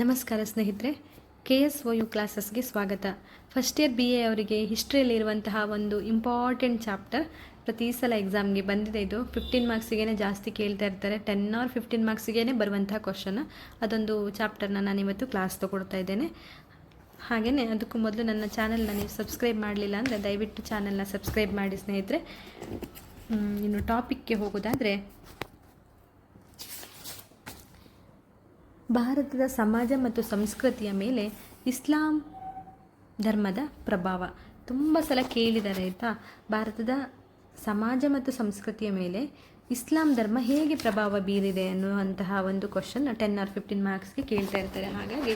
ನಮಸ್ಕಾರ ಸ್ನೇಹಿತರೆ, KSOU ಕ್ಲಾಸಸ್ಗೆ ಸ್ವಾಗತ. ಫಸ್ಟ್ ಇಯರ್ BA ಅವರಿಗೆ ಹಿಸ್ಟ್ರಿಯಲ್ಲಿರುವಂತಹ ಒಂದು ಇಂಪಾರ್ಟೆಂಟ್ ಚಾಪ್ಟರ್ ಪ್ರತಿ ಸಲ ಎಕ್ಸಾಮ್ಗೆ ಬಂದಿದೆ. ಇದು 15 ಮಾರ್ಕ್ಸಿಗೆ ಜಾಸ್ತಿ ಕೇಳ್ತಾ ಇರ್ತಾರೆ. 10 ಆರ್ 15 ಮಾರ್ಕ್ಸಿಗೆ ಬರುವಂತಹ ಕ್ವಶನ್. ಅದೊಂದು ಚಾಪ್ಟರ್ನ ನಾನಿವತ್ತು ಕ್ಲಾಸ್ ತೊಗೊಳ್ತಾ ಇದ್ದೇನೆ. ಹಾಗೆಯೇ ಅದಕ್ಕೂ ಮೊದಲು ನನ್ನ ಚಾನಲ್ನ ನೀವು ಸಬ್ಸ್ಕ್ರೈಬ್ ಮಾಡಲಿಲ್ಲ ಅಂದರೆ ದಯವಿಟ್ಟು ಚಾನಲ್ನ ಸಬ್ಸ್ಕ್ರೈಬ್ ಮಾಡಿ ಸ್ನೇಹಿತರೆ. ಇನ್ನು ಟಾಪಿಕ್ಗೆ ಹೋಗೋದಾದರೆ, ಭಾರತದ ಸಮಾಜ ಮತ್ತು ಸಂಸ್ಕೃತಿಯ ಮೇಲೆ ಇಸ್ಲಾಂ ಧರ್ಮದ ಪ್ರಭಾವ. ತುಂಬ ಸಲ ಕೇಳಿದ್ದಾರೆ ಆಯಿತಾ. ಭಾರತದ ಸಮಾಜ ಮತ್ತು ಸಂಸ್ಕೃತಿಯ ಮೇಲೆ ಇಸ್ಲಾಂ ಧರ್ಮ ಹೇಗೆ ಪ್ರಭಾವ ಬೀರಿದೆ ಅನ್ನುವಂತಹ ಒಂದು ಕ್ವಶನ್ 10 ಆರ್ 15 ಮಾರ್ಕ್ಸ್ಗೆ ಕೇಳ್ತಾ ಇರ್ತಾರೆ. ಹಾಗಾಗಿ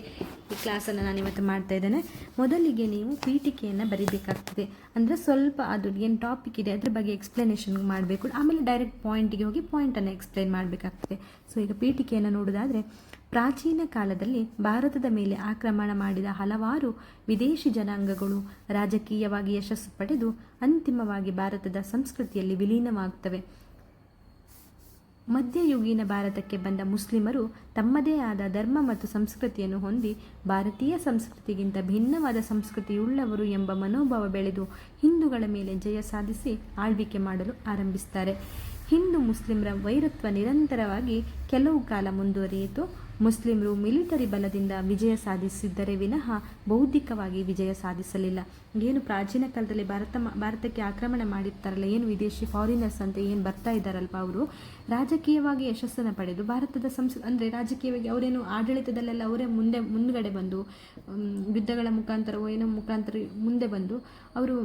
ಈ ಕ್ಲಾಸನ್ನು ನಾನು ಇವತ್ತು ಮಾಡ್ತಾ ಇದ್ದೇನೆ. ಮೊದಲಿಗೆ ನೀವು ಪೀಠಿಕೆಯನ್ನು ಬರೀಬೇಕಾಗ್ತದೆ. ಅಂದರೆ ಸ್ವಲ್ಪ ಅದು ಏನು ಟಾಪಿಕ್ ಇದೆ ಅದ್ರ ಬಗ್ಗೆ ಎಕ್ಸ್ಪ್ಲನೇಷನ್ ಮಾಡಬೇಕು. ಆಮೇಲೆ ಡೈರೆಕ್ಟ್ ಪಾಯಿಂಟಿಗೆ ಹೋಗಿ ಪಾಯಿಂಟನ್ನು ಎಕ್ಸ್ಪ್ಲೈನ್ ಮಾಡಬೇಕಾಗ್ತದೆ. ಸೊ ಈಗ ಪೀಠಿಕೆಯನ್ನು ನೋಡೋದಾದರೆ, ಪ್ರಾಚೀನ ಕಾಲದಲ್ಲಿ ಭಾರತದ ಮೇಲೆ ಆಕ್ರಮಣ ಮಾಡಿದ ಹಲವಾರು ವಿದೇಶಿ ಜನಾಂಗಗಳು ರಾಜಕೀಯವಾಗಿ ಯಶಸ್ಸು ಪಡೆದು ಅಂತಿಮವಾಗಿ ಭಾರತದ ಸಂಸ್ಕೃತಿಯಲ್ಲಿ ವಿಲೀನವಾಗುತ್ತವೆ. ಮಧ್ಯಯುಗೀನ ಭಾರತಕ್ಕೆ ಬಂದ ಮುಸ್ಲಿಮರು ತಮ್ಮದೇ ಆದ ಧರ್ಮ ಮತ್ತು ಸಂಸ್ಕೃತಿಯನ್ನು ಹೊಂದಿ ಭಾರತೀಯ ಸಂಸ್ಕೃತಿಗಿಂತ ಭಿನ್ನವಾದ ಸಂಸ್ಕೃತಿಯುಳ್ಳವರು ಎಂಬ ಮನೋಭಾವ ಬೆಳೆದು ಹಿಂದೂಗಳ ಮೇಲೆ ಜಯ ಸಾಧಿಸಿ ಆಳ್ವಿಕೆ ಮಾಡಲು ಆರಂಭಿಸುತ್ತಾರೆ. ಹಿಂದೂ ಮುಸ್ಲಿಮರ ವೈರತ್ವ ನಿರಂತರವಾಗಿ ಕೆಲವು ಕಾಲ ಮುಂದುವರಿಯಿತು. ಮುಸ್ಲಿಮರು ಮಿಲಿಟರಿ ಬಲದಿಂದ ವಿಜಯ ಸಾಧಿಸಿದ್ದರೆ ವಿನಃ ಬೌದ್ಧಿಕವಾಗಿ ವಿಜಯ ಸಾಧಿಸಲಿಲ್ಲ. ಏನು ಪ್ರಾಚೀನ ಕಾಲದಲ್ಲಿ ಭಾರತಕ್ಕೆ ಆಕ್ರಮಣ ಮಾಡಿರ್ತಾರಲ್ಲ, ಏನು ವಿದೇಶಿ ಫಾರಿನರ್ಸ್ ಅಂತ ಏನು ಬರ್ತಾ ಇದ್ದಾರಲ್ಪ, ಅವರು ರಾಜಕೀಯವಾಗಿ ಯಶಸ್ಸನ್ನು ಪಡೆದು ಭಾರತದ ಅಂದರೆ ರಾಜಕೀಯವಾಗಿ ಅವರೇನು ಆಡಳಿತದಲ್ಲೆಲ್ಲ ಅವರೇ ಮುಂದುಗಡೆ ಬಂದು ಯುದ್ಧಗಳ ಮುಖಾಂತರವೋ ಏನೋ ಮುಖಾಂತರ ಮುಂದೆ ಬಂದು ಅವರು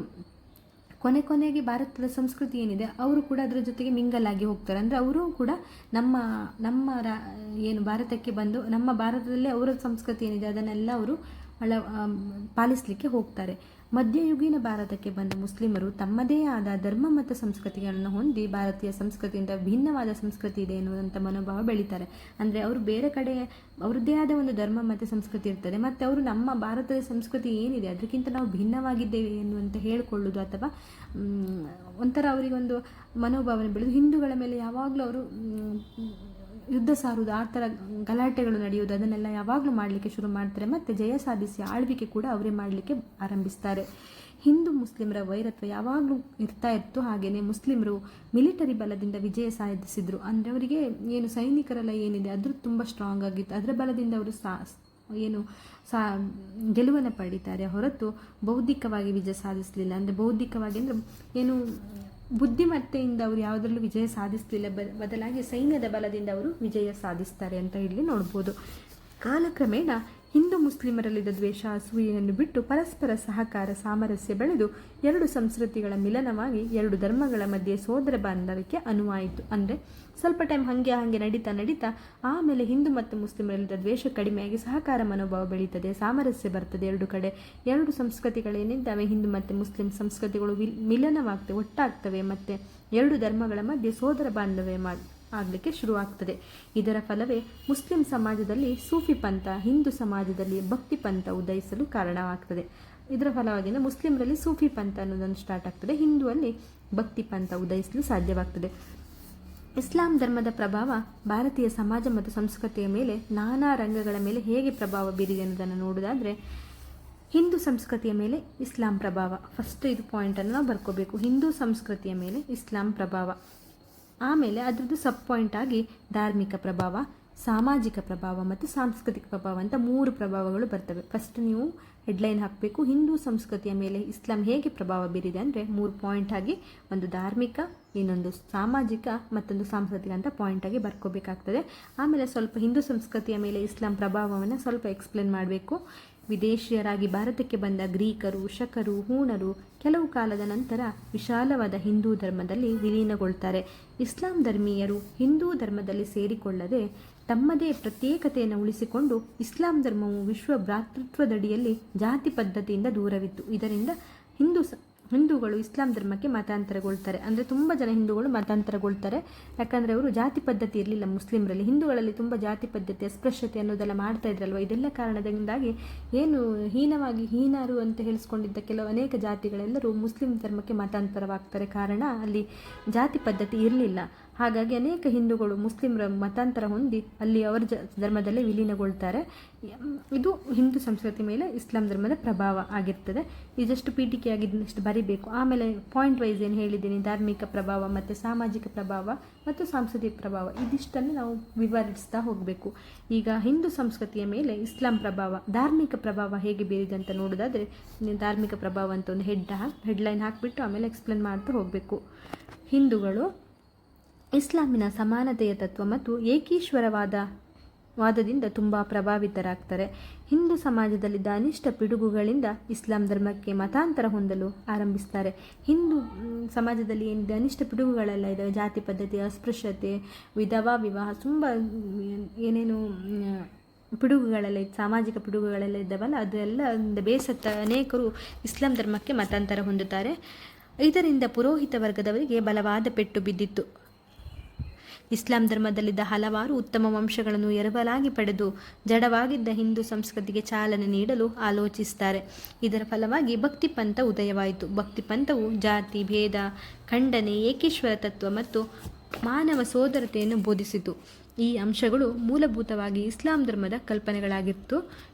ಕೊನೆಗೆ ಭಾರತದ ಸಂಸ್ಕೃತಿ ಏನಿದೆ ಅವರು ಕೂಡ ಅದರ ಜೊತೆಗೆ ಮಿಂಗಲ್ ಆಗಿ ಹೋಗ್ತಾರೆ. ಅಂದರೆ ಅವರು ಕೂಡ ನಮ್ಮ ಏನು ಭಾರತಕ್ಕೆ ಬಂದು ನಮ್ಮ ಭಾರತದಲ್ಲೇ ಅವರ ಸಂಸ್ಕೃತಿ ಏನಿದೆ ಅದನ್ನೆಲ್ಲ ಅವರು ಪಾಲಿಸಲಿಕ್ಕೆ ಹೋಗ್ತಾರೆ. ಮಧ್ಯಯುಗೀನ ಭಾರತಕ್ಕೆ ಬಂದ ಮುಸ್ಲಿಮರು ತಮ್ಮದೇ ಆದ ಧರ್ಮ ಮತ್ತು ಸಂಸ್ಕೃತಿಗಳನ್ನು ಹೊಂದಿ ಭಾರತೀಯ ಸಂಸ್ಕೃತಿಯಿಂದ ಭಿನ್ನವಾದ ಸಂಸ್ಕೃತಿ ಇದೆ ಎನ್ನುವಂಥ ಮನೋಭಾವ ಬೆಳೀತಾರೆ. ಅಂದರೆ ಅವರು ಬೇರೆ ಕಡೆ ಅವರದ್ದೇ ಆದ ಒಂದು ಧರ್ಮ ಮತ್ತು ಸಂಸ್ಕೃತಿ ಇರ್ತದೆ, ಮತ್ತು ಅವರು ನಮ್ಮ ಭಾರತದ ಸಂಸ್ಕೃತಿ ಏನಿದೆ ಅದಕ್ಕಿಂತ ನಾವು ಭಿನ್ನವಾಗಿದ್ದೇವೆ ಎನ್ನುವಂತ ಹೇಳಿಕೊಳ್ಳುವುದು ಅಥವಾ ಒಂಥರ ಅವರಿಗೊಂದು ಮನೋಭಾವನೆ ಬೆಳೆದು ಹಿಂದೂಗಳ ಮೇಲೆ ಯಾವಾಗಲೂ ಅವರು ಯುದ್ಧ ಸಾರುವುದು, ಆ ಥರ ಗಲಾಟೆಗಳು ನಡೆಯುವುದು ಅದನ್ನೆಲ್ಲ ಯಾವಾಗಲೂ ಮಾಡಲಿಕ್ಕೆ ಶುರು ಮಾಡ್ತಾರೆ. ಮತ್ತು ಜಯ ಸಾಧಿಸಿ ಆಳ್ವಿಕೆ ಕೂಡ ಅವರೇ ಮಾಡಲಿಕ್ಕೆ ಆರಂಭಿಸ್ತಾರೆ. ಹಿಂದೂ ಮುಸ್ಲಿಮರ ವೈರತ್ವ ಯಾವಾಗಲೂ ಇರ್ತಾ ಇತ್ತು. ಹಾಗೆಯೇ ಮುಸ್ಲಿಮರು ಮಿಲಿಟರಿ ಬಲದಿಂದ ವಿಜಯ ಸಾಧಿಸಿದ್ರು. ಅಂದರೆ ಅವರಿಗೆ ಏನು ಸೈನಿಕರೆಲ್ಲ ಏನಿದೆ ಅದ್ರ ತುಂಬ ಸ್ಟ್ರಾಂಗ್ ಆಗಿತ್ತು. ಅದರ ಬಲದಿಂದ ಅವರು ಗೆಲುವನ್ನು ಪಡೀತಾರೆ ಹೊರತು ಬೌದ್ಧಿಕವಾಗಿ ವಿಜಯ ಸಾಧಿಸಲಿಲ್ಲ. ಅಂದರೆ ಬೌದ್ಧಿಕವಾಗಿ ಅಂದರೆ ಏನು ಬುದ್ಧಿಮತ್ತೆಯಿಂದ ಅವರು ಯಾವುದರಲ್ಲೂ ವಿಜಯ ಸಾಧಿಸಲಿಲ್ಲ, ಬದಲಾಗಿ ಸೈನ್ಯದ ಬಲದಿಂದ ಅವರು ವಿಜಯ ಸಾಧಿಸ್ತಾರೆ ಅಂತ ಇಲ್ಲಿ ನೋಡ್ಬೋದು. ಕಾಲಕ್ರಮೇಣ ಹಿಂದೂ ಮುಸ್ಲಿಮರಲ್ಲಿದ್ದ ದ್ವೇಷ ಅಸೂಯೆಯನ್ನು ಬಿಟ್ಟು ಪರಸ್ಪರ ಸಹಕಾರ ಸಾಮರಸ್ಯ ಬೆಳೆದು ಎರಡು ಸಂಸ್ಕೃತಿಗಳ ಮಿಲನವಾಗಿ ಎರಡು ಧರ್ಮಗಳ ಮಧ್ಯೆ ಸೋದರ ಬಾಂಧವ್ಯಕ್ಕೆ ಅನುವಾಯಿತು. ಅಂದರೆ ಸ್ವಲ್ಪ ಟೈಮ್ ಹಾಗೆ ನಡೀತಾ ಆಮೇಲೆ ಹಿಂದೂ ಮತ್ತು ಮುಸ್ಲಿಮರಲ್ಲಿದ್ದ ದ್ವೇಷ ಕಡಿಮೆಯಾಗಿ ಸಹಕಾರ ಮನೋಭಾವ ಬೆಳೀತದೆ, ಸಾಮರಸ್ಯ ಬರ್ತದೆ. ಎರಡು ಕಡೆ ಎರಡು ಸಂಸ್ಕೃತಿಗಳೇನಿದ್ದಾವೆ ಹಿಂದೂ ಮತ್ತು ಮುಸ್ಲಿಂ ಸಂಸ್ಕೃತಿಗಳು ಮಿಲನವಾಗ್ತವೆ, ಒಟ್ಟಾಗ್ತವೆ, ಮತ್ತು ಎರಡು ಧರ್ಮಗಳ ಮಧ್ಯೆ ಸೋದರ ಬಾಂಧವ್ಯ ಆಗಲಿಕ್ಕೆ ಶುರುವಾಗ್ತದೆ. ಇದರ ಫಲವೇ ಮುಸ್ಲಿಂ ಸಮಾಜದಲ್ಲಿ ಸೂಫಿ ಪಂಥ, ಹಿಂದೂ ಸಮಾಜದಲ್ಲಿ ಭಕ್ತಿ ಪಂಥ ಉದಯಿಸಲು ಕಾರಣವಾಗ್ತದೆ. ಇದರ ಫಲವಾಗಿ ಮುಸ್ಲಿಮರಲ್ಲಿ ಸೂಫಿ ಪಂಥ ಅನ್ನೋದನ್ನು ಸ್ಟಾರ್ಟ್ ಆಗ್ತದೆ, ಹಿಂದೂವಲ್ಲಿ ಭಕ್ತಿ ಪಂಥ ಉದಯಿಸಲು ಸಾಧ್ಯವಾಗ್ತದೆ. ಇಸ್ಲಾಂ ಧರ್ಮದ ಪ್ರಭಾವ ಭಾರತೀಯ ಸಮಾಜ ಮತ್ತು ಸಂಸ್ಕೃತಿಯ ಮೇಲೆ ನಾನಾ ರಂಗಗಳ ಮೇಲೆ ಹೇಗೆ ಪ್ರಭಾವ ಬೀರಿದೆ ಅನ್ನೋದನ್ನು ನೋಡೋದಾದರೆ, ಹಿಂದೂ ಸಂಸ್ಕೃತಿಯ ಮೇಲೆ ಇಸ್ಲಾಂ ಪ್ರಭಾವ. ಫಸ್ಟ್ ಇದು ಪಾಯಿಂಟನ್ನು ನಾವು ಬರ್ಕೋಬೇಕು. ಹಿಂದೂ ಸಂಸ್ಕೃತಿಯ ಮೇಲೆ ಇಸ್ಲಾಂ ಪ್ರಭಾವ, ಆಮೇಲೆ ಅದರದ್ದು ಸಬ್ ಪಾಯಿಂಟ್ ಆಗಿ ಧಾರ್ಮಿಕ ಪ್ರಭಾವ, ಸಾಮಾಜಿಕ ಪ್ರಭಾವ ಮತ್ತು ಸಾಂಸ್ಕೃತಿಕ ಪ್ರಭಾವ ಅಂತ 3 ಪ್ರಭಾವಗಳು ಬರ್ತವೆ. ಫಸ್ಟ್ ನೀವು ಹೆಡ್ಲೈನ್ ಹಾಕಬೇಕು, ಹಿಂದೂ ಸಂಸ್ಕೃತಿಯ ಮೇಲೆ ಇಸ್ಲಾಂ ಹೇಗೆ ಪ್ರಭಾವ ಬೀರಿದೆ ಅಂದರೆ 3 ಪಾಯಿಂಟ್ ಆಗಿ, ಒಂದು ಧಾರ್ಮಿಕ, ಇನ್ನೊಂದು ಸಾಮಾಜಿಕ, ಮತ್ತೊಂದು ಸಾಂಸ್ಕೃತಿಕ ಅಂತ ಪಾಯಿಂಟ್ ಆಗಿ ಬರ್ಕೋಬೇಕಾಗ್ತದೆ. ಆಮೇಲೆ ಸ್ವಲ್ಪ ಹಿಂದೂ ಸಂಸ್ಕೃತಿಯ ಮೇಲೆ ಇಸ್ಲಾಂ ಪ್ರಭಾವವನ್ನು ಸ್ವಲ್ಪ ಎಕ್ಸ್ಪ್ಲೇನ್ ಮಾಡಬೇಕು. ವಿದೇಶಿಯರಾಗಿ ಭಾರತಕ್ಕೆ ಬಂದ ಗ್ರೀಕರು, ಶಕರು, ಹೂಣರು ಕೆಲವು ಕಾಲದ ನಂತರ ವಿಶಾಲವಾದ ಹಿಂದೂ ಧರ್ಮದಲ್ಲಿ ವಿಲೀನಗೊಳ್ತಾರೆ. ಇಸ್ಲಾಂ ಧರ್ಮೀಯರು ಹಿಂದೂ ಧರ್ಮದಲ್ಲಿ ಸೇರಿಕೊಳ್ಳದೆ ತಮ್ಮದೇ ಪ್ರತ್ಯೇಕತೆಯನ್ನು ಉಳಿಸಿಕೊಂಡು ಇಸ್ಲಾಂ ಧರ್ಮವು ವಿಶ್ವ ಭ್ರಾತೃತ್ವದಡಿಯಲ್ಲಿ ಜಾತಿ ಪದ್ಧತಿಯಿಂದ ದೂರವಿತ್ತು. ಇದರಿಂದ ಹಿಂದೂಗಳು ಇಸ್ಲಾಂ ಧರ್ಮಕ್ಕೆ ಮತಾಂತರಗೊಳ್ತಾರೆ. ಅಂದರೆ ತುಂಬ ಜನ ಹಿಂದೂಗಳು ಮತಾಂತರಗೊಳ್ತಾರೆ. ಯಾಕಂದರೆ ಅವರು ಜಾತಿ ಪದ್ಧತಿ ಇರಲಿಲ್ಲ ಮುಸ್ಲಿಮರಲ್ಲಿ. ಹಿಂದೂಗಳಲ್ಲಿ ತುಂಬ ಜಾತಿ ಪದ್ಧತಿ, ಅಸ್ಪೃಶ್ಯತೆ ಅನ್ನೋದೆಲ್ಲ ಮಾಡ್ತಾ ಇದ್ರಲ್ವ. ಇದೆಲ್ಲ ಕಾರಣದಿಂದಾಗಿ ಏನು ಹೀನರು ಅಂತ ಹೇಳಿಸ್ಕೊಂಡಿದ್ದ ಅನೇಕ ಜಾತಿಗಳೆಲ್ಲರೂ ಮುಸ್ಲಿಂ ಧರ್ಮಕ್ಕೆ ಮತಾಂತರವಾಗ್ತಾರೆ. ಕಾರಣ ಅಲ್ಲಿ ಜಾತಿ ಪದ್ಧತಿ ಇರಲಿಲ್ಲ. ಹಾಗಾಗಿ ಅನೇಕ ಹಿಂದೂಗಳು ಮುಸ್ಲಿಮರ ಮತಾಂತರ ಹೊಂದಿ ಅಲ್ಲಿ ಅವರ ಧರ್ಮದಲ್ಲೇ ವಿಲೀನಗೊಳ್ತಾರೆ. ಇದು ಹಿಂದೂ ಸಂಸ್ಕೃತಿ ಮೇಲೆ ಇಸ್ಲಾಂ ಧರ್ಮದ ಪ್ರಭಾವ ಆಗಿರ್ತದೆ. ಇದಷ್ಟು ಪೀಠಿಕೆಯಾಗಿದ್ದಷ್ಟು ಬರಿಬೇಕು. ಆಮೇಲೆ ಪಾಯಿಂಟ್ ವೈಸ್ ಏನು ಹೇಳಿದ್ದೀನಿ, ಧಾರ್ಮಿಕ ಪ್ರಭಾವ ಮತ್ತು ಸಾಮಾಜಿಕ ಪ್ರಭಾವ ಮತ್ತು ಸಾಂಸ್ಕೃತಿಕ ಪ್ರಭಾವ, ಇದಿಷ್ಟನ್ನು ನಾವು ವಿವರಿಸ್ತಾ ಹೋಗಬೇಕು. ಈಗ ಹಿಂದೂ ಸಂಸ್ಕೃತಿಯ ಮೇಲೆ ಇಸ್ಲಾಂ ಪ್ರಭಾವ, ಧಾರ್ಮಿಕ ಪ್ರಭಾವ ಹೇಗೆ ಬೀರಿದೆ ಅಂತ ನೋಡೋದಾದರೆ, ಧಾರ್ಮಿಕ ಪ್ರಭಾವ ಅಂತ ಒಂದು ಹೆಡ್ಲೈನ್ ಹಾಕಿಬಿಟ್ಟು ಆಮೇಲೆ ಎಕ್ಸ್ಪ್ಲೇನ್ ಮಾಡ್ತಾ ಹೋಗಬೇಕು. ಹಿಂದೂಗಳು ಇಸ್ಲಾಮಿನ ಸಮಾನತೆಯ ತತ್ವ ಮತ್ತು ವಾದದಿಂದ ತುಂಬ ಪ್ರಭಾವಿತರಾಗ್ತಾರೆ. ಹಿಂದೂ ಸಮಾಜದಲ್ಲಿದ್ದ ಅನಿಷ್ಟ ಪಿಡುಗುಗಳಿಂದ ಇಸ್ಲಾಂ ಧರ್ಮಕ್ಕೆ ಮತಾಂತರ ಹೊಂದಲು ಆರಂಭಿಸ್ತಾರೆ. ಹಿಂದೂ ಸಮಾಜದಲ್ಲಿ ಏನಿದೆ ಅನಿಷ್ಟ ಪಿಡುಗುಗಳೆಲ್ಲ ಇದ್ದಾವೆ, ಜಾತಿ ಪದ್ಧತಿ, ಅಸ್ಪೃಶ್ಯತೆ, ವಿಧವಾ ವಿವಾಹ, ತುಂಬ ಏನೇನು ಪಿಡುಗುಗಳೆಲ್ಲ ಸಾಮಾಜಿಕ ಪಿಡುಗುಗಳೆಲ್ಲ ಇದ್ದಾವಲ್ಲ, ಅದೆಲ್ಲ ಬೇಸತ್ತ ಅನೇಕರು ಇಸ್ಲಾಂ ಧರ್ಮಕ್ಕೆ ಮತಾಂತರ ಹೊಂದುತ್ತಾರೆ. ಇದರಿಂದ ಪುರೋಹಿತ ವರ್ಗದವರಿಗೆ ಬಲವಾದ ಪೆಟ್ಟು ಬಿದ್ದಿತ್ತು. ಇಸ್ಲಾಂ ಧರ್ಮದಲ್ಲಿದ್ದ ಹಲವಾರು ಉತ್ತಮ ವಂಶಗಳನ್ನು ಎರವಲಾಗಿ ಪಡೆದು ಜಡವಾಗಿದ್ದ ಹಿಂದೂ ಸಂಸ್ಕೃತಿಗೆ ಚಾಲನೆ ನೀಡಲು ಆಲೋಚಿಸುತ್ತಾರೆ. ಇದರ ಫಲವಾಗಿ ಭಕ್ತಿ ಪಂಥ ಉದಯವಾಯಿತು. ಭಕ್ತಿ ಪಂಥವು ಜಾತಿ ಭೇದ ಖಂಡನೆ, ಏಕೇಶ್ವರ ತತ್ವ ಮತ್ತು ಮಾನವ ಸೋದರತೆಯನ್ನು ಬೋಧಿಸಿತು. ಈ ಅಂಶಗಳು ಮೂಲಭೂತವಾಗಿ ಇಸ್ಲಾಂ ಧರ್ಮದ ಕಲ್ಪನೆಗಳಾಗಿತ್ತು.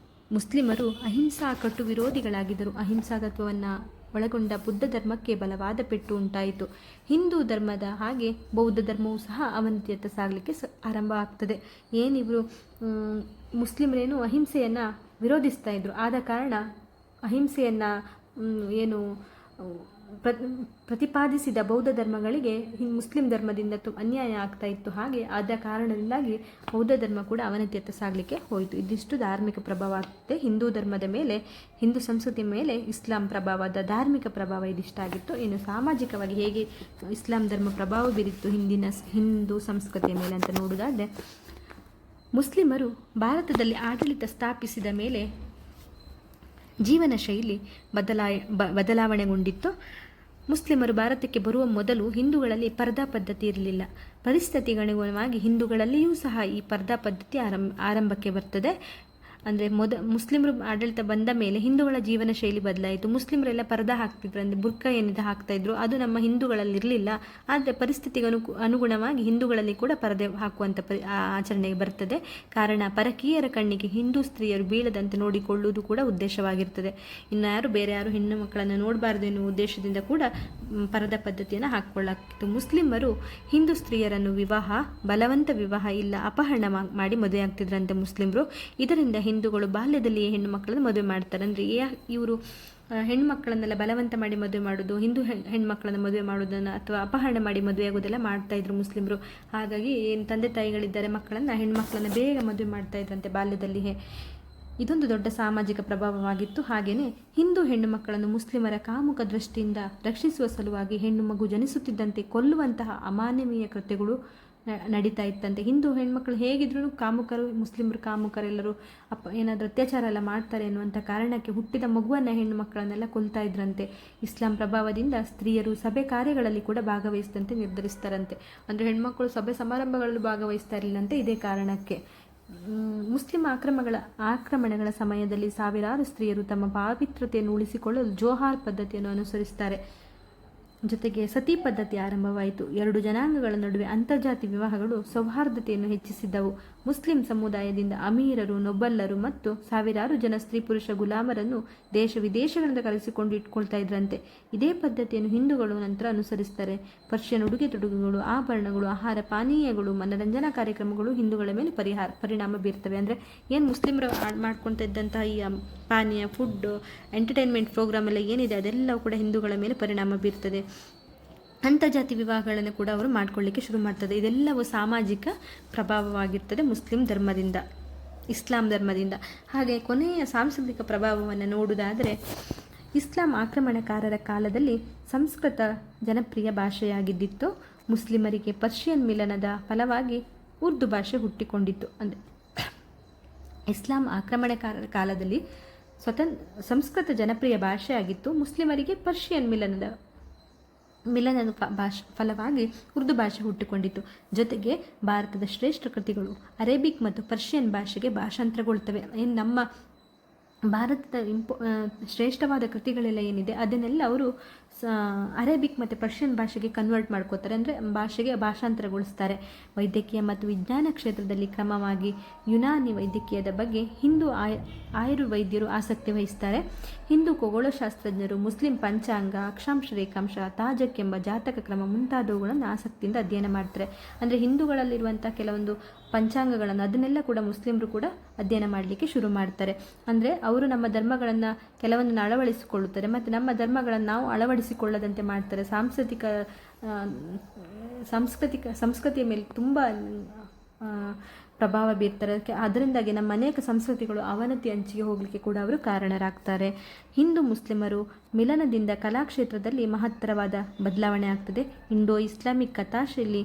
ಮುಸ್ಲಿಮರು ಅಹಿಂಸಾ ಕಟು ವಿರೋಧಿಗಳಾಗಿದ್ದರು. ಅಹಿಂಸಾ ತತ್ವವನ್ನು ಒಳಗೊಂಡ ಬುದ್ಧ ಧರ್ಮಕ್ಕೆ ಬಲವಾದ ಪೆಟ್ಟು ಉಂಟಾಯಿತು. ಹಿಂದೂ ಧರ್ಮದ ಹಾಗೆ ಬೌದ್ಧ ಧರ್ಮವೂ ಸಹ ಅವನತಿಯತ್ತ ಸಾಗಲಿಕ್ಕೆ ಆರಂಭ ಆಗ್ತದೆ. ಏನಿವರು ಮುಸ್ಲಿಮರೇನು ಅಹಿಂಸೆಯನ್ನು ವಿರೋಧಿಸ್ತಾ ಇದ್ರು, ಆದ ಕಾರಣ ಅಹಿಂಸೆಯನ್ನು ಏನು ಪ್ರತಿಪಾದಿಸಿದ ಬೌದ್ಧ ಧರ್ಮಗಳಿಗೆ ಮುಸ್ಲಿಂ ಧರ್ಮದಿಂದ ಅನ್ಯಾಯ ಆಗ್ತಾ ಇತ್ತು. ಹಾಗೆ ಆದ ಕಾರಣದಿಂದಾಗಿ ಬೌದ್ಧ ಧರ್ಮ ಕೂಡ ಅವನತಿಯತ್ತ ಸಾಗಲಿಕ್ಕೆ ಹೋಯಿತು. ಇದಿಷ್ಟು ಧಾರ್ಮಿಕ ಪ್ರಭಾವ ಆಗುತ್ತೆ ಹಿಂದೂ ಧರ್ಮದ ಮೇಲೆ, ಹಿಂದೂ ಸಂಸ್ಕೃತಿ ಮೇಲೆ ಇಸ್ಲಾಂ ಪ್ರಭಾವದ ಧಾರ್ಮಿಕ ಪ್ರಭಾವ ಇದಿಷ್ಟಾಗಿತ್ತು. ಇನ್ನು ಸಾಮಾಜಿಕವಾಗಿ ಹೇಗೆ ಇಸ್ಲಾಂ ಧರ್ಮ ಪ್ರಭಾವ ಬೀರಿತ್ತು ಹಿಂದೂ ಸಂಸ್ಕೃತಿಯ ಮೇಲೆ ಅಂತ ನೋಡುವುದಾದರೆ, ಮುಸ್ಲಿಮರು ಭಾರತದಲ್ಲಿ ಆಡಳಿತ ಸ್ಥಾಪಿಸಿದ ಮೇಲೆ ಜೀವನ ಶೈಲಿ ಬದಲಾವಣೆಗೊಂಡಿತ್ತು. ಮುಸ್ಲಿಮರು ಭಾರತಕ್ಕೆ ಬರುವ ಮೊದಲು ಹಿಂದೂಗಳಲ್ಲಿ ಪರ್ದಾ ಪದ್ಧತಿ ಇರಲಿಲ್ಲ. ಪರಿಸ್ಥಿತಿಗನುಗುಣವಾಗಿ ಹಿಂದೂಗಳಲ್ಲಿಯೂ ಸಹ ಈ ಪರ್ದಾ ಪದ್ಧತಿ ಆರಂಭಕ್ಕೆ ಬರ್ತದೆ. ಅಂದರೆ ಮುಸ್ಲಿಮರು ಆಡಳಿತ ಬಂದ ಮೇಲೆ ಹಿಂದೂಗಳ ಜೀವನ ಶೈಲಿ ಬದಲಾಯಿತು. ಮುಸ್ಲಿಮರೆಲ್ಲ ಪರ್ದಾ ಹಾಕ್ತಿದ್ರು, ಅಂದರೆ ಬುರ್ಕ ಏನಿದೆ ಹಾಕ್ತಾಯಿದ್ರು, ಅದು ನಮ್ಮ ಹಿಂದೂಗಳಲ್ಲಿ ಇರಲಿಲ್ಲ. ಆದರೆ ಪರಿಸ್ಥಿತಿಗೆ ಅನುಗುಣವಾಗಿ ಹಿಂದೂಗಳಲ್ಲಿ ಕೂಡ ಪರದೆ ಹಾಕುವಂಥ ಆಚರಣೆಗೆ ಬರ್ತದೆ. ಕಾರಣ ಪರಕೀಯರ ಕಣ್ಣಿಗೆ ಹಿಂದೂ ಸ್ತ್ರೀಯರು ಬೀಳದಂತೆ ನೋಡಿಕೊಳ್ಳುವುದು ಕೂಡ ಉದ್ದೇಶವಾಗಿರ್ತದೆ. ಇನ್ನು ಬೇರೆ ಯಾರು ಹೆಣ್ಣು ಮಕ್ಕಳನ್ನು ನೋಡಬಾರ್ದು ಎನ್ನುವ ಉದ್ದೇಶದಿಂದ ಕೂಡ ಪರದಾ ಪದ್ಧತಿಯನ್ನು ಹಾಕ್ಕೊಳ್ಳಾಗ್ತಿತ್ತು. ಮುಸ್ಲಿಮರು ಹಿಂದೂ ಸ್ತ್ರೀಯರನ್ನು ಬಲವಂತ ವಿವಾಹ ಇಲ್ಲ ಅಪಹರಣ ಮಾಡಿ ಮದುವೆ ಆಗ್ತಿದ್ರಂತೆ ಮುಸ್ಲಿಮರು. ಇದರಿಂದ ಹಿಂದೂಗಳು ಬಾಲ್ಯದಲ್ಲಿಯೇ ಹೆಣ್ಣು ಮಕ್ಕಳನ್ನು ಮದುವೆ ಮಾಡ್ತಾರೆ. ಅಂದರೆ ಇವರು ಹೆಣ್ಣು ಮಕ್ಕಳನ್ನೆಲ್ಲ ಬಲವಂತ ಮಾಡಿ ಮದುವೆ ಮಾಡೋದು, ಹಿಂದೂ ಹೆಣ್ಮಕ್ಳನ್ನು ಮದುವೆ ಮಾಡೋದನ್ನು ಅಥವಾ ಅಪಹರಣ ಮಾಡಿ ಮದುವೆ ಆಗೋದೆಲ್ಲ ಮಾಡ್ತಾಯಿದ್ರು ಮುಸ್ಲಿಮರು. ಹಾಗಾಗಿ ಏನು ತಂದೆ ತಾಯಿಗಳಿದ್ದಾರೆ ಮಕ್ಕಳನ್ನು ಹೆಣ್ಮಕ್ಳನ್ನು ಬೇಗ ಮದುವೆ ಮಾಡ್ತಾಯಿದ್ರಂತೆ ಬಾಲ್ಯದಲ್ಲಿಯೇ. ಇದೊಂದು ದೊಡ್ಡ ಸಾಮಾಜಿಕ ಪ್ರಭಾವವಾಗಿತ್ತು. ಹಾಗೆಯೇ ಹಿಂದೂ ಹೆಣ್ಣು ಮಕ್ಕಳನ್ನು ಮುಸ್ಲಿಮರ ಕಾಮುಕ ದೃಷ್ಟಿಯಿಂದ ರಕ್ಷಿಸುವ ಸಲುವಾಗಿ ಹೆಣ್ಣು ಮಗು ಜನಿಸುತ್ತಿದ್ದಂತೆ ಕೊಲ್ಲುವಂತಹ ಅಮಾನವೀಯ ಕೃತ್ಯಗಳು ನಡೀತಾ ಇತ್ತಂತೆ. ಹಿಂದೂ ಹೆಣ್ಮಕ್ಳು ಹೇಗಿದ್ರು ಕಾಮುಕರು, ಮುಸ್ಲಿಮರು ಕಾಮುಕರೆಲ್ಲರೂ ಏನಾದರೂ ಅತ್ಯಾಚಾರ ಎಲ್ಲ ಮಾಡ್ತಾರೆ ಅನ್ನುವಂಥ ಕಾರಣಕ್ಕೆ ಹುಟ್ಟಿದ ಮಗುವನ್ನು ಹೆಣ್ಣು ಮಕ್ಕಳನ್ನೆಲ್ಲ ಕೊಲ್ತಾ ಇದ್ರಂತೆ. ಇಸ್ಲಾಂ ಪ್ರಭಾವದಿಂದ ಸ್ತ್ರೀಯರು ಸಭೆ ಕಾರ್ಯಗಳಲ್ಲಿ ಕೂಡ ಭಾಗವಹಿಸಿದಂತೆ ನಿರ್ಧರಿಸ್ತಾರಂತೆ. ಅಂದರೆ ಹೆಣ್ಮಕ್ಕಳು ಸಭೆ ಸಮಾರಂಭಗಳಲ್ಲಿ ಭಾಗವಹಿಸ್ತಾ ಇರಲಿಲ್ಲಂತೆ ಇದೇ ಕಾರಣಕ್ಕೆ. ಮುಸ್ಲಿಂ ಆಕ್ರಮಣಗಳ ಸಮಯದಲ್ಲಿ ಸಾವಿರಾರು ಸ್ತ್ರೀಯರು ತಮ್ಮ ಪಾವಿತ್ರತೆಯನ್ನು ಉಳಿಸಿಕೊಳ್ಳಲು ಜೋಹಾರ್ ಪದ್ಧತಿಯನ್ನು ಅನುಸರಿಸುತ್ತಾರೆ. ಜೊತೆಗೆ ಸತಿ ಪದ್ಧತಿ ಆರಂಭವಾಯಿತು. ಎರಡು ಜನಾಂಗಗಳ ನಡುವೆ ಅಂತರ್ಜಾತಿ ವಿವಾಹಗಳು ಸೌಹಾರ್ದತೆಯನ್ನು ಹೆಚ್ಚಿಸಿದ್ದವು. ಮುಸ್ಲಿಂ ಸಮುದಾಯದಿಂದ ಅಮೀರರು, ನೊಬಲ್ಲರು ಮತ್ತು ಸಾವಿರಾರು ಜನ ಸ್ತ್ರೀ ಪುರುಷ ಗುಲಾಮರನ್ನು ದೇಶ ವಿದೇಶಗಳಿಂದ ಕರೆಸಿಕೊಂಡು ಇಟ್ಕೊಳ್ತಾ ಇದ್ರಂತೆ. ಇದೇ ಪದ್ಧತಿಯನ್ನು ಹಿಂದೂಗಳು ನಂತರ ಅನುಸರಿಸ್ತಾರೆ. ಪರ್ಷಿಯನ್ ಉಡುಗೆ ತೊಡುಗೆಗಳು, ಆಭರಣಗಳು, ಆಹಾರ ಪಾನೀಯಗಳು, ಮನರಂಜನಾ ಕಾರ್ಯಕ್ರಮಗಳು ಹಿಂದೂಗಳ ಮೇಲೆ ಪರಿಣಾಮ ಬೀರ್ತವೆ. ಅಂದರೆ ಏನು ಮುಸ್ಲಿಮರು ಮಾಡ್ಕೊಳ್ತಾ ಇದ್ದಂತಹ ಈ ಪಾನೀಯ, ಫುಡ್, ಎಂಟರ್ಟೈನ್ಮೆಂಟ್ ಪ್ರೋಗ್ರಾಮ್ ಎಲ್ಲ ಏನಿದೆ ಅದೆಲ್ಲವೂ ಕೂಡ ಹಿಂದೂಗಳ ಮೇಲೆ ಪರಿಣಾಮ ಬೀರ್ತದೆ. ಅಂತರ್ಜಾತಿ ವಿವಾಹಗಳನ್ನು ಕೂಡ ಅವರು ಮಾಡಿಕೊಳ್ಳಿಕ್ಕೆ ಶುರು ಮಾಡ್ತದೆ. ಇದೆಲ್ಲವೂ ಸಾಮಾಜಿಕ ಪ್ರಭಾವವಾಗಿರ್ತದೆ ಇಸ್ಲಾಂ ಧರ್ಮದಿಂದ. ಹಾಗೆ ಕೊನೆಯ ಸಾಂಸ್ಕೃತಿಕ ಪ್ರಭಾವವನ್ನು ನೋಡುವುದಾದರೆ, ಇಸ್ಲಾಂ ಆಕ್ರಮಣಕಾರರ ಕಾಲದಲ್ಲಿ ಸಂಸ್ಕೃತ ಜನಪ್ರಿಯ ಭಾಷೆಯಾಗಿದ್ದಿತ್ತು. ಮುಸ್ಲಿಮರಿಗೆ ಪರ್ಷಿಯನ್ ಮಿಲನದ ಫಲವಾಗಿ ಉರ್ದು ಭಾಷೆ ಹುಟ್ಟಿಕೊಂಡಿತ್ತು. ಅಂದರೆ ಇಸ್ಲಾಂ ಆಕ್ರಮಣಕಾರರ ಕಾಲದಲ್ಲಿ ಸಂಸ್ಕೃತ ಜನಪ್ರಿಯ ಭಾಷೆಯಾಗಿತ್ತು. ಮುಸ್ಲಿಮರಿಗೆ ಪರ್ಷಿಯನ್ ಮಿಲನದ ಫಲವಾಗಿ ಉರ್ದು ಭಾಷೆ ಹುಟ್ಟಿಕೊಂಡಿತು. ಜೊತೆಗೆ ಭಾರತದ ಶ್ರೇಷ್ಠ ಕೃತಿಗಳು ಅರೇಬಿಕ್ ಮತ್ತು ಪರ್ಷಿಯನ್ ಭಾಷೆಗೆ ಭಾಷಾಂತರಗೊಳ್ತವೆ. ಏನು ನಮ್ಮ ಭಾರತದ ಶ್ರೇಷ್ಠವಾದ ಕೃತಿಗಳೆಲ್ಲ ಏನಿದೆ ಅದನ್ನೆಲ್ಲ ಅವರು ಅರೇಬಿಕ್ ಮತ್ತು ಪರ್ಷಿಯನ್ ಭಾಷೆಗೆ ಕನ್ವರ್ಟ್ ಮಾಡ್ಕೋತಾರೆ, ಅಂದರೆ ಭಾಷೆಗೆ ಭಾಷಾಂತರಗೊಳಿಸ್ತಾರೆ. ವೈದ್ಯಕೀಯ ಮತ್ತು ವಿಜ್ಞಾನ ಕ್ಷೇತ್ರದಲ್ಲಿ ಕ್ರಮವಾಗಿ ಯುನಾನಿ ವೈದ್ಯಕೀಯದ ಬಗ್ಗೆ ಹಿಂದೂ ಆಯುರ್ವೈದ್ಯರು ಆಸಕ್ತಿ ವಹಿಸ್ತಾರೆ. ಹಿಂದೂ ಖಗೋಳಶಾಸ್ತ್ರಜ್ಞರು ಮುಸ್ಲಿಂ ಪಂಚಾಂಗ, ಅಕ್ಷಾಂಶ ರೇಖಾಂಶ, ತಾಜಕ್ ಎಂಬ ಜಾತಕ ಕ್ರಮ ಮುಂತಾದವುಗಳನ್ನು ಆಸಕ್ತಿಯಿಂದ ಅಧ್ಯಯನ ಮಾಡ್ತಾರೆ. ಅಂದರೆ ಹಿಂದೂಗಳಲ್ಲಿರುವಂಥ ಕೆಲವೊಂದು ಪಂಚಾಂಗಗಳನ್ನು ಅದನ್ನೆಲ್ಲ ಕೂಡ ಮುಸ್ಲಿಮರು ಕೂಡ ಅಧ್ಯಯನ ಮಾಡಲಿಕ್ಕೆ ಶುರು ಮಾಡ್ತಾರೆ. ಅಂದರೆ ಅವರು ನಮ್ಮ ಧರ್ಮಗಳನ್ನು ಕೆಲವೊಂದನ್ನು ಅಳವಡಿಸಿಕೊಳ್ಳುತ್ತಾರೆ ಮತ್ತು ನಮ್ಮ ಧರ್ಮಗಳನ್ನು ನಾವು ಅಳವಡಿಸಿಕೊಳ್ಳದಂತೆ ಮಾಡ್ತಾರೆ. ಸಂಸ್ಕೃತಿಯ ಮೇಲೆ ತುಂಬ ಪ್ರಭಾವ ಬೀರ್ತಾರೆ. ಅದರಿಂದಾಗಿ ನಮ್ಮ ಅನೇಕ ಸಂಸ್ಕೃತಿಗಳು ಅವನತಿ ಅಂಚಿಗೆ ಹೋಗಲಿಕ್ಕೆ ಕೂಡ ಅವರು ಕಾರಣರಾಗ್ತಾರೆ. ಹಿಂದೂ ಮುಸ್ಲಿಮರು ಮಿಲನದಿಂದ ಕಲಾಕ್ಷೇತ್ರದಲ್ಲಿ ಮಹತ್ತರವಾದ ಬದಲಾವಣೆ ಆಗ್ತದೆ. ಇಂಡೋ ಇಸ್ಲಾಮಿಕ್ ಕಥಾಶೈಲಿ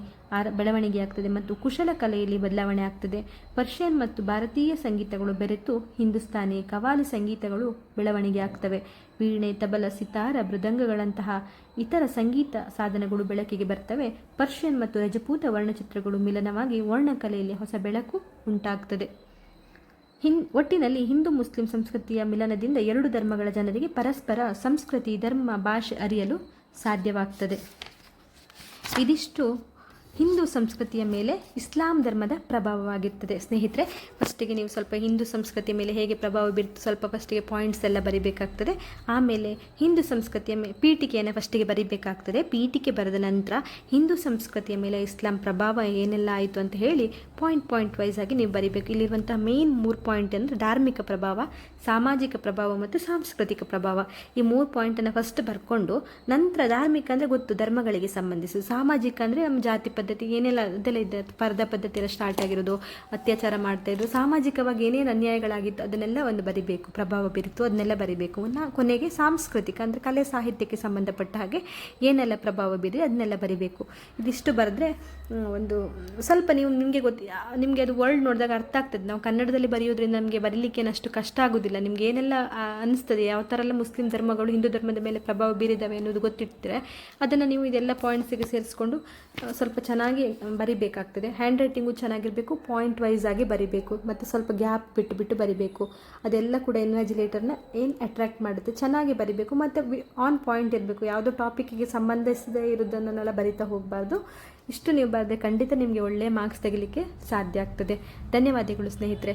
ಬೆಳವಣಿಗೆ ಆಗ್ತದೆ ಮತ್ತು ಕುಶಲ ಕಲೆಯಲ್ಲಿ ಬದಲಾವಣೆ ಆಗ್ತದೆ. ಪರ್ಷಿಯನ್ ಮತ್ತು ಭಾರತೀಯ ಸಂಗೀತಗಳು ಬೆರೆತು ಹಿಂದೂಸ್ತಾನಿ ಕವಾಲಿ ಸಂಗೀತಗಳು ಬೆಳವಣಿಗೆ ಆಗ್ತವೆ. ವೀಣೆ, ತಬಲ, ಸಿತಾರ, ಮೃದಂಗಗಳಂತಹ ಇತರ ಸಂಗೀತ ಸಾಧನಗಳು ಬೆಳಕಿಗೆ ಬರ್ತವೆ. ಪರ್ಷಿಯನ್ ಮತ್ತು ರಜಪೂತ ವರ್ಣಚಿತ್ರಗಳು ಮಿಲನವಾಗಿ ವರ್ಣಕಲೆಯಲ್ಲಿ ಹೊಸ ಬೆಳಕು ಉಂಟಾಗ್ತದೆ. ಒಟ್ಟಿನಲ್ಲಿ ಹಿಂದೂ ಮುಸ್ಲಿಂ ಸಂಸ್ಕೃತಿಯ ಮಿಲನದಿಂದ ಎರಡು ಧರ್ಮಗಳ ಜನರಿಗೆ ಪರಸ್ಪರ ಸಂಸ್ಕೃತಿ, ಧರ್ಮ, ಭಾಷೆ ಅರಿಯಲು ಸಾಧ್ಯವಾಗ್ತದೆ. ಇದಿಷ್ಟು ಹಿಂದೂ ಸಂಸ್ಕೃತಿಯ ಮೇಲೆ ಇಸ್ಲಾಂ ಧರ್ಮದ ಪ್ರಭಾವವಾಗಿರ್ತದೆ. ಸ್ನೇಹಿತರೆ, ಫಸ್ಟಿಗೆ ನೀವು ಸ್ವಲ್ಪ ಹಿಂದೂ ಸಂಸ್ಕೃತಿಯ ಮೇಲೆ ಹೇಗೆ ಪ್ರಭಾವ ಬೀರ್ತು ಸ್ವಲ್ಪ ಫಸ್ಟಿಗೆ ಪಾಯಿಂಟ್ಸ್ ಎಲ್ಲ ಬರಿಬೇಕಾಗ್ತದೆ. ಆಮೇಲೆ ಹಿಂದೂ ಸಂಸ್ಕೃತಿಯ ಪೀಠಿಕೆಯನ್ನು ಫಸ್ಟಿಗೆ ಬರಿಬೇಕಾಗ್ತದೆ. ಪೀಠಿಕೆ ಬರೆದ ನಂತರ ಹಿಂದೂ ಸಂಸ್ಕೃತಿಯ ಮೇಲೆ ಇಸ್ಲಾಂ ಪ್ರಭಾವ ಏನೆಲ್ಲ ಆಯಿತು ಅಂತ ಹೇಳಿ ಪಾಯಿಂಟ್ ವೈಸ್ ಆಗಿ ನೀವು ಬರಿಬೇಕು. ಇಲ್ಲಿರುವಂಥ ಮೇನ್ 3 ಪಾಯಿಂಟ್ ಅಂದರೆ ಧಾರ್ಮಿಕ ಪ್ರಭಾವ, ಸಾಮಾಜಿಕ ಪ್ರಭಾವ ಮತ್ತು ಸಾಂಸ್ಕೃತಿಕ ಪ್ರಭಾವ. ಈ 3 ಪಾಯಿಂಟನ್ನು ಫಸ್ಟ್ ಬರ್ಕೊಂಡು ನಂತರ ಧಾರ್ಮಿಕ ಅಂದರೆ ಗೊತ್ತು, ಧರ್ಮಗಳಿಗೆ ಸಂಬಂಧಿಸಿ. ಸಾಮಾಜಿಕ ಅಂದರೆ ನಮ್ಮ ಜಾತಿ ಪದ್ಧತಿ ಏನೆಲ್ಲ ಅದೆಲ್ಲ ಇದೆ, ಸ್ಪರ್ಧಾ ಪದ್ಧತಿ ಎಲ್ಲ ಸ್ಟಾರ್ಟ್ ಆಗಿರೋದು, ಅತ್ಯಾಚಾರ ಮಾಡ್ತಾ ಇದ್ರು, ಸಾಮಾಜಿಕವಾಗಿ ಏನೇನು ಅನ್ಯಾಯಗಳಾಗಿತ್ತು ಅದನ್ನೆಲ್ಲ ಒಂದು ಬರಿಬೇಕು, ಪ್ರಭಾವ ಬೀರಿತು ಅದನ್ನೆಲ್ಲ ಬರಿಬೇಕು. ಕೊನೆಗೆ ಸಾಂಸ್ಕೃತಿಕ ಅಂದರೆ ಕಲೆ ಸಾಹಿತ್ಯಕ್ಕೆ ಸಂಬಂಧಪಟ್ಟ ಹಾಗೆ ಏನೆಲ್ಲ ಪ್ರಭಾವ ಬೀರಿ ಅದನ್ನೆಲ್ಲ ಬರಿಬೇಕು. ಇದಿಷ್ಟು ಬರೆದ್ರೆ ಒಂದು ಸ್ವಲ್ಪ ನಿಮಗೆ ಅದು ವರ್ಡ್ ನೋಡಿದಾಗ ಅರ್ಥ ಆಗ್ತದೆ. ನಾವು ಕನ್ನಡದಲ್ಲಿ ಬರೆಯೋದ್ರಿಂದ ನಮಗೆ ಬರೀಲಿಕ್ಕೆ ಅಷ್ಟು ಕಷ್ಟ ಆಗೋದಿಲ್ಲ. ನಿಮ್ಗೆ ಏನೆಲ್ಲ ಅನಿಸ್ತದೆ, ಯಾವ ಥರ ಎಲ್ಲ ಮುಸ್ಲಿಂ ಧರ್ಮಗಳು ಹಿಂದೂ ಧರ್ಮದ ಮೇಲೆ ಪ್ರಭಾವ ಬೀರಿದ್ದಾವೆ ಅನ್ನೋದು ಗೊತ್ತಿರ್ತಾರೆ. ಅದನ್ನು ನೀವು ಇದೆಲ್ಲ ಪಾಯಿಂಟ್ಸಿಗೆ ಸೇರಿಸ್ಕೊಂಡು ಸ್ವಲ್ಪ ಚೆನ್ನಾಗಿ ಬರಿಬೇಕಾಗ್ತದೆ. ಹ್ಯಾಂಡ್ ರೈಟಿಂಗು ಚೆನ್ನಾಗಿರಬೇಕು, ಪಾಯಿಂಟ್ ವೈಸ್ ಆಗಿ ಬರಿಬೇಕು ಮತ್ತು ಸ್ವಲ್ಪ ಗ್ಯಾಪ್ ಬಿಟ್ಟು ಬರಿಬೇಕು. ಅದೆಲ್ಲ ಕೂಡ ಇನ್ವ್ಯಾಜಿಲೇಟರ್ನ ಏನು ಅಟ್ರ್ಯಾಕ್ಟ್ ಮಾಡುತ್ತೆ ಚೆನ್ನಾಗಿ ಬರಿಬೇಕು ಮತ್ತು ಆನ್ ಪಾಯಿಂಟ್ ಇರಬೇಕು. ಯಾವುದೋ ಟಾಪಿಕ್ಕಿಗೆ ಸಂಬಂಧಿಸದೇ ಇರೋದನ್ನೆಲ್ಲ ಬರಿತಾ ಹೋಗಬಾರ್ದು. ಇಷ್ಟು ನೀವು ಬರೆದ್ರೆ ಖಂಡಿತ ನಿಮಗೆ ಒಳ್ಳೆಯ ಮಾರ್ಕ್ಸ್ ತೆಗಿಲಿಕ್ಕೆ ಸಾಧ್ಯ ಆಗ್ತದೆ. ಧನ್ಯವಾದಗಳು ಸ್ನೇಹಿತರೆ.